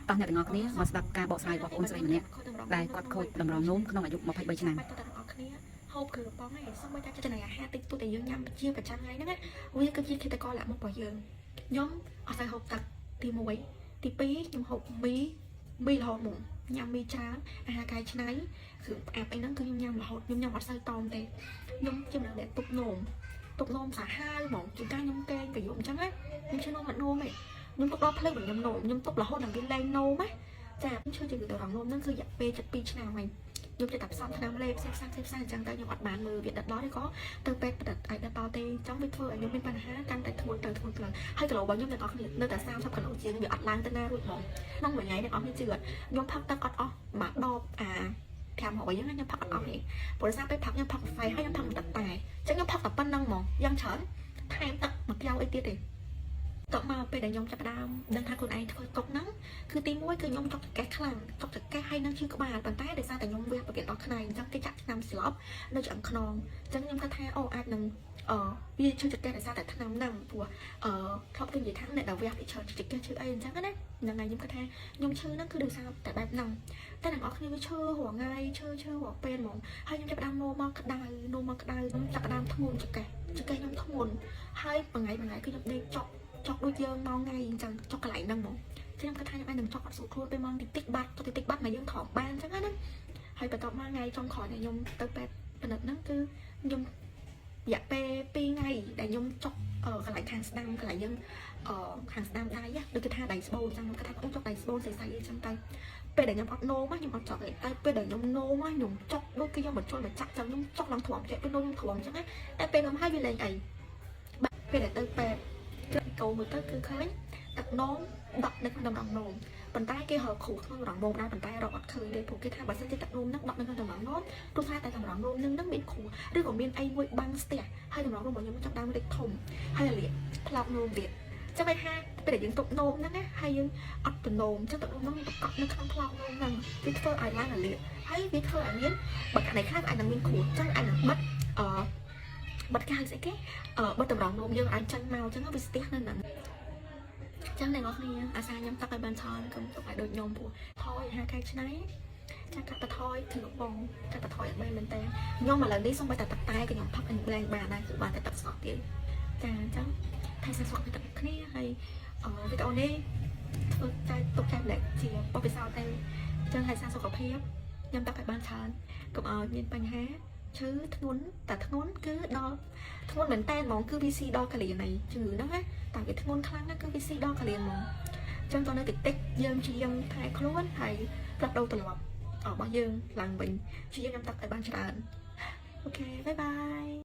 តោះអ្នកទាំងអស់គ្នាមកស្ដាប់ការបកស្រាយរបស់បងអូនស្រីម្នាក់ដែលគាត់ខូចតម្រងនោមក្នុងអាយុ23ឆ្នាំហូបគ្រឿងបងឯងសូម្បីតែចំណីអាហារតិចតួចដែលយើងញ៉ាំជាប្រចាំថ្ងៃហ្នឹងវាគឺជាឃាតករលាក់មុខរបស់យើងខ្ញុំអត់សូវហូបទឹកទី1ទី2ខ្ញុំហូបមីរហូតមកញ៉ាំមីច្រើនអាហារកែច្នៃគ្រឿងផ្អាប់អីហ្នឹងគឺខ្ញុំញ៉ាំរហូតខ្ញុំញ៉ាំអត់សូវតោមទេខ្ញុំជាម្នាក់ទុកនោមសាហាវហ្មងជាការខ្ញុំកេងប្រយោគអញ្ចឹងណាខ្ញុំឈឺនោមអត់នោមទេខ្ញុំទុកដល់ភ្លេចរបស់ខ្ញុំនោមខ្ញុំទុករហូតដល់វាលែងនោមណាចាខ្ញុំឈឺជាទៅរងនោមហ្នឹងគឺរយៈពេល7ឆ្នាំហើយខ្ញុំចិត្តតែផ្សំថ្នាំលេបផ្សេងអញ្ចឹងតែខ្ញុំអត់បានមើលវាដិតដល់ទេក៏ទៅពេទ្យប្រឌិតឲ្យដិតដល់ទេអញ្ចឹងវាធ្វើឲ្យខ្ញុំមានបញ្ហាកាន់តែធ្ងន់ទៅហើយគីឡូរបស់ខ្ញុំទាំងអស់គ្នានៅតែ30គីឡូជាងវាអត់ឡើងទៅណារួចហ្មងក្នុងមួយថ្ងៃទាំងអស់គ្នាជឿខ្ញុំផឹកទឹកអត់អស់មួយដប500ហ្នឹងខ្ញុំផឹកអត់អស់ទេព្រោះសារពេលផឹកខ្ញុំផឹកកាហ្វេហើយខ្ញុំផឹកទឹកតែអញ្ចឹងខ្ញុំផឹកតែប៉ុណ្្នឹងហ្មងយ៉ាងច្រើនថែមទឹកមួយកែវអីទៀតទេតមកពេលដែលខ្ញុំចាប់ផ្ដើមដឹងថាខ្លួនឯងធ្វើទុកហ្នឹងគឺទី1គឺខ្ញុំចុកចង្កេះខ្លាំងចុកចង្កេះហើយនឹងឈឺក្បាលប៉ុន្តែដោយសារតែខ្ញុំវាប្រកេតដល់ខ្នែងអញ្ចឹងគេចាក់ថ្នាំស្លាប់នៅឆ្អឹងខ្នងអញ្ចឹងខ្ញុំគិតថាអូអាចនឹងវាឈឺចង្កេះដោយសារតែថ្នាំហ្នឹងព្រោះធ្លាប់គេនិយាយថាអ្នកដែលវាពីច្រើនចង្កេះឈឺអីអញ្ចឹងណាហ្នឹងហើយខ្ញុំគិតថាខ្ញុំឈឺហ្នឹងគឺដោយសារតែបែបហ្នឹងតែទាំងអស់គ្នាវាឈឺរាល់ថ្ងៃឈឺរាល់ពេលហ្មងហើយខ្ញុំចាប់ផ្ដើមនោមមកក្តៅខ្ញុំចាប់ផ្ដើមធ្ងន់ចង្កេះខ្ញុំធ្ងន់ហើយមួយថ្ងៃគឺខ្ញុំដេកចុកដូចយើងមកថ្ងៃអញ្ចឹងចុកកន្លែងហ្នឹងហ្មងខ្ញុំគិតថាខ្ញុំអាចនឹងចុកអត់ស្រួលខ្លួនពេលម៉ោងតិចបាត់មកយើងថមបានអញ្ចឹងណាហើយបន្ទាប់មកថ្ងៃចុងក្រោយដែលខ្ញុំទៅពេទ្យពិនិត្យហ្នឹងគឺខ្ញុំរយៈពេល2ថ្ងៃដែលខ្ញុំចុកកន្លែងខាងស្ដាំកន្លែងយើងខាងស្ដាំដៃដូចគេថាដៃស្បូនអញ្ចឹងគាត់ថាខ្ញុំចុកដៃស្បូនស្អីអញ្ចឹងទៅពេលដែលខ្ញុំអត់នោមខ្ញុំអត់ចុកទេតែពេលដែលខ្ញុំនោមខ្ញុំចុកដូចគេយកមកចូលមកចាក់អញ្ចឹងខ្ញុំចុកឡើងធំចេះពេលនោមខ្ញុំធំអញ្ចឹងណាតែពេលខ្ញុំហើយវាលែងអីពេលដែលទៅពេទ្យគឺកូនមើលទៅគឺឃើញទឹកនោមដក់នៅក្នុងតម្រងនោមប៉ុន្តែគេហៅគ្រូក្នុងតម្រងនោមដែរប៉ុន្តែរកអត់ឃើញទេព្រោះគេថាបើសិនជាទឹកនោមហ្នឹងដក់នៅក្នុងតម្រងនោមទោះថាតែតម្រងនោមនឹងមានគ្រូឬក៏មានអីមួយបាំងស្ទះហើយតម្រងនោមរបស់ខ្ញុំចាប់ដើមលេខធំហើយលាកផ្លោកនោមទៀតចាំមិនថាពេលដែលយើងទុកនោមហ្នឹងណាហើយយើងអត់ទៅនោមចឹងទឹកនោមហ្នឹងប្រកបនៅក្នុងផ្លោកនោមហ្នឹងវាធ្វើឲ្យឡើងលាកហើយវាធ្វើឲ្យមានបើកណៃខ្លះអាចនឹងមានគ្រូចឹងអាចនឹងបិទបាត់គេហៅស្អីគេបាត់តម្រងនោមយើងអាចចាញ់មកអញ្ចឹងវាស្ទះនៅហ្នឹងចឹងអ្នកនរគ្នាអាសាខ្ញុំទឹកឲ្យបានច្រើនកុំទុកឲ្យដូចខ្ញុំព្រោះថយអាហារកែច្នៃចាកាត់បថយគឺបងកាត់បថយអត់បានមែនតើខ្ញុំឥឡូវនេះសូមតែទឹកតែខ្ញុំផឹកអញលែងបានដែរគឺបានតែទឹកស្អកទៀតចាអញ្ចឹងថែសសុខភាពគ្នាហើយវីដេអូនេះធ្វើតែទុកចាំលេខជាបបពិសោធន៍តែអញ្ចឹងថែសុខភាពខ្ញុំទឹកឲ្យបានច្រើនកុំឲ្យមានបញ្ហាឈឺធ្ងន់តែធ្ងន់គឺដល់ធ្ងន់មែនតើហ្មងគឺវាស៊ីដល់កលៀននៃជំងឺហ្នឹងណាតែវាធ្ងន់ខ្លាំងណាស់គឺវាស៊ីដល់កលៀនហ្មងអញ្ចឹងតនៅតិចយើងជាងថែខ្លួនហើយផ្លាស់ប្ដូរទម្លាប់របស់យើងឡើងវិញជាយើងញ៉ាំទឹកឲ្យបានច្រើនអូខេបាយបាយ